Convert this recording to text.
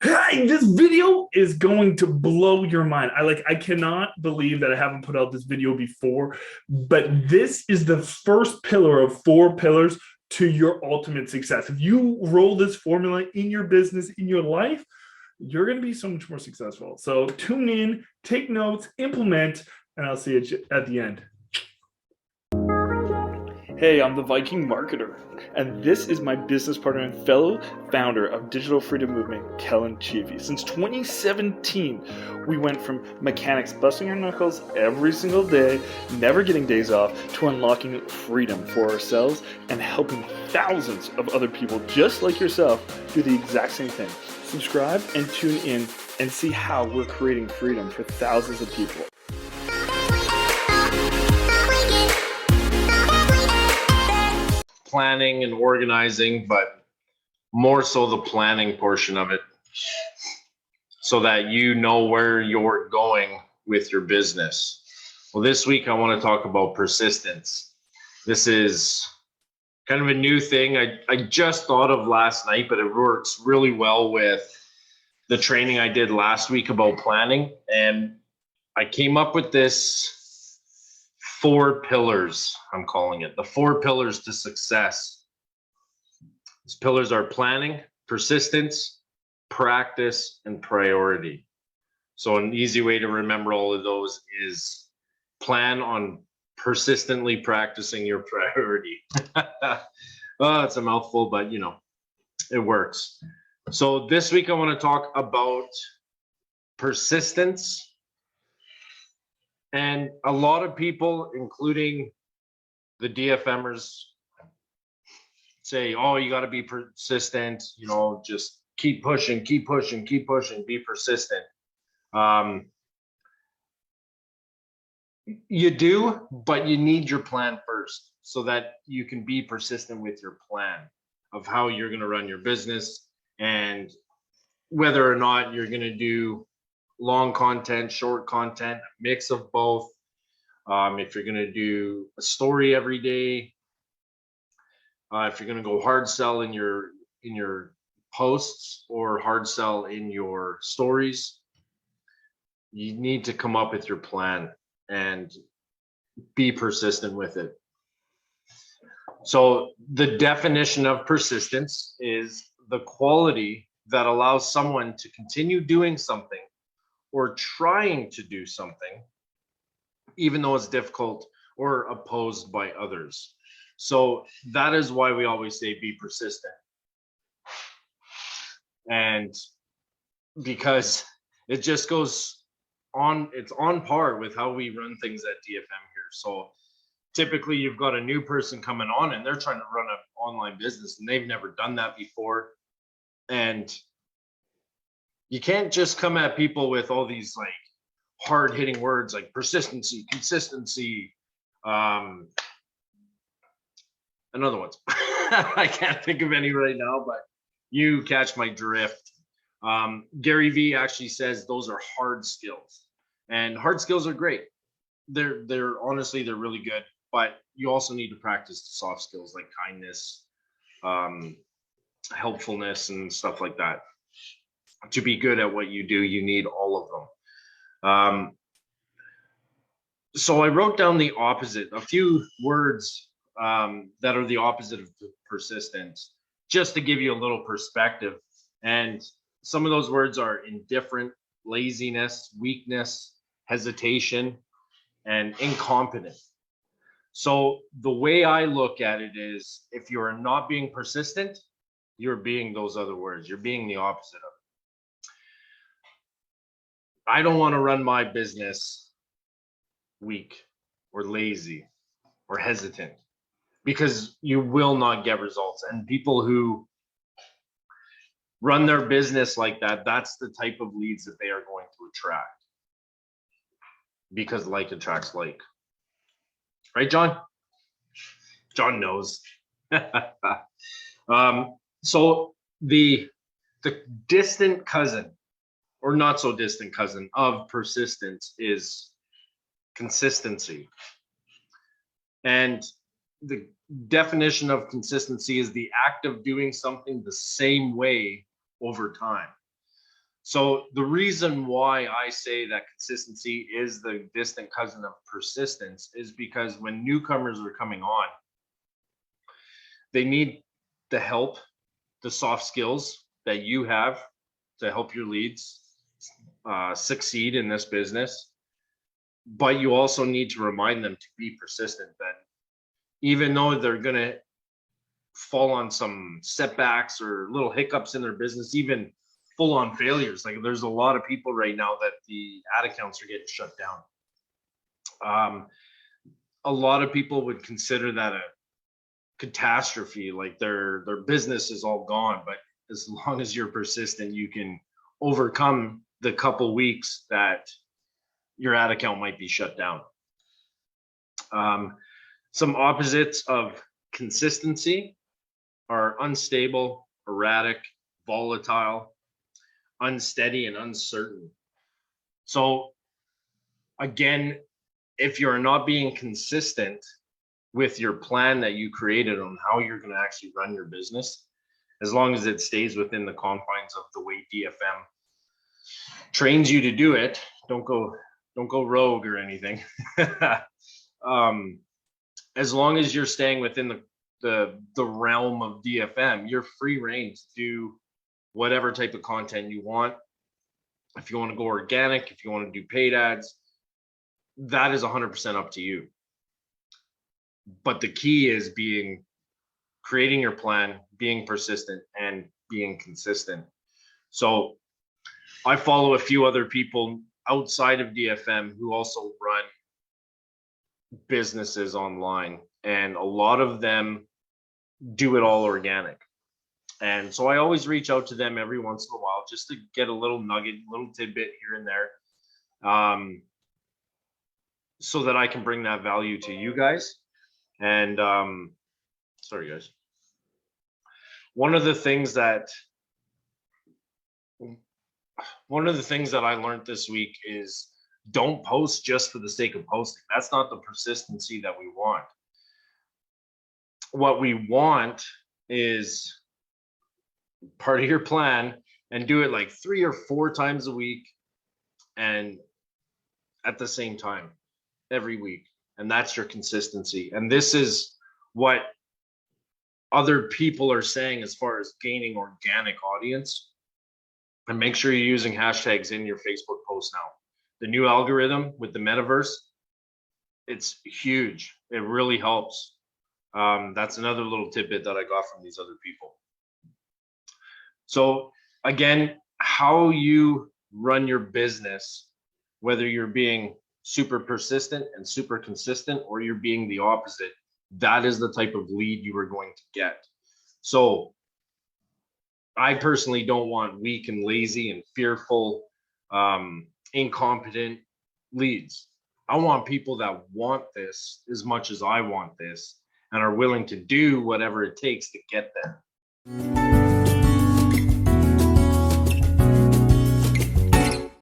Hey, this video is going to blow your mind. I cannot believe that I haven't put out this video before, but this is the first pillar of four pillars to your ultimate success. If you roll this formula in your business, in your life, you're going to be so much more successful. So tune in, take notes, implement, and I'll see you at the end. Hey, I'm the Viking Marketer, and this is my business partner and fellow founder of Digital Freedom Movement, Kellen Chivy. Since 2017, we went from mechanics busting our knuckles every single day, never getting days off, to unlocking freedom for ourselves and helping thousands of other people just like yourself do the exact same thing. Subscribe and tune in and see how we're creating freedom for thousands of people. Planning and organizing, but more so the planning portion of it, so that you know where you're going with your business. Well, this week I want to talk about persistence. This is kind of a new thing I just thought of last night, but it works really well with the training I did last week about planning. And I came up with this 4 pillars, I'm calling it the 4 pillars to success. These pillars are planning, persistence, practice, and priority. So an easy way to remember all of those is plan on persistently practicing your priority. Oh, it's a mouthful, but you know, it works. So this week I want to talk about persistence. And a lot of people, including the DFMers, say, oh, you got to be persistent, you know, just keep pushing, keep pushing, keep pushing, be persistent. You do, but you need your plan first so that you can be persistent with your plan of how you're going to run your business and whether or not you're going to do long content, short content, a mix of both. If you're going to do a story every day, if you're going to go hard sell in your posts or hard sell in your stories, you need to come up with your plan and be persistent with it. So the definition of persistence is the quality that allows someone to continue doing something or trying to do something, even though it's difficult or opposed by others. So that is why we always say be persistent. And because it just goes on, it's on par with how we run things at DFM here. So typically you've got a new person coming on and they're trying to run an online business and they've never done that before. And you can't just come at people with all these like hard hitting words like persistency, consistency, and other ones. I can't think of any right now, but you catch my drift. Gary Vee actually says those are hard skills, and hard skills are great. They're honestly, they're really good, but you also need to practice the soft skills like kindness, helpfulness, and stuff like that. To be good at what you do, you need all of them. So I wrote down the opposite, a few words that are the opposite of persistence, just to give you a little perspective. And some of those words are indifferent, laziness, weakness, hesitation, and incompetent. So the way I look at it is, if you're not being persistent, you're being those other words. You're being the opposite of it. I don't want to run my business weak or lazy or hesitant, because you will not get results. And people who run their business like that, that's the type of leads that they are going to attract, because like attracts like. Right, John? John knows. So the distant cousin, or not so distant cousin, of persistence is consistency. And the definition of consistency is the act of doing something the same way over time. So the reason why I say that consistency is the distant cousin of persistence is because when newcomers are coming on, they need the help, the soft skills that you have to help your leads succeed in this business. But you also need to remind them to be persistent, that even though they're going to fall on some setbacks or little hiccups in their business, even full on failures. Like there's a lot of people right now that the ad accounts are getting shut down. A lot of people would consider that a catastrophe, like their business is all gone. But as long as you're persistent, you can overcome the couple weeks that your ad account might be shut down. Some opposites of consistency are unstable, erratic, volatile, unsteady, and uncertain. So again, if you're not being consistent with your plan that you created on how you're going to actually run your business, as long as it stays within the confines of the way DFM trains you to do it, don't go rogue or anything. As long as you're staying within the realm of DFM, you're free reign to do whatever type of content you want. If you want to go organic, if you want to do paid ads, that is 100% up to you. But the key is creating your plan, being persistent, and being consistent. So I follow a few other people outside of DFM who also run businesses online, and a lot of them do it all organic. And so I always reach out to them every once in a while just to get a little nugget, little tidbit here and there, so that I can bring that value to you guys. And sorry guys, one of the things that I learned this week is don't post just for the sake of posting. That's not the persistency that we want. What we want is part of your plan, and do it like 3 or 4 times a week and at the same time every week. And that's your consistency. And this is what other people are saying as far as gaining organic audience. And make sure you're using hashtags in your Facebook posts now. The new algorithm with the metaverse, it's huge. It really helps. That's another little tidbit that I got from these other people. So again, how you run your business, whether you're being super persistent and super consistent, or you're being the opposite, that is the type of lead you are going to get. So I personally don't want weak and lazy and fearful, incompetent leads. I want people that want this as much as I want this and are willing to do whatever it takes to get there.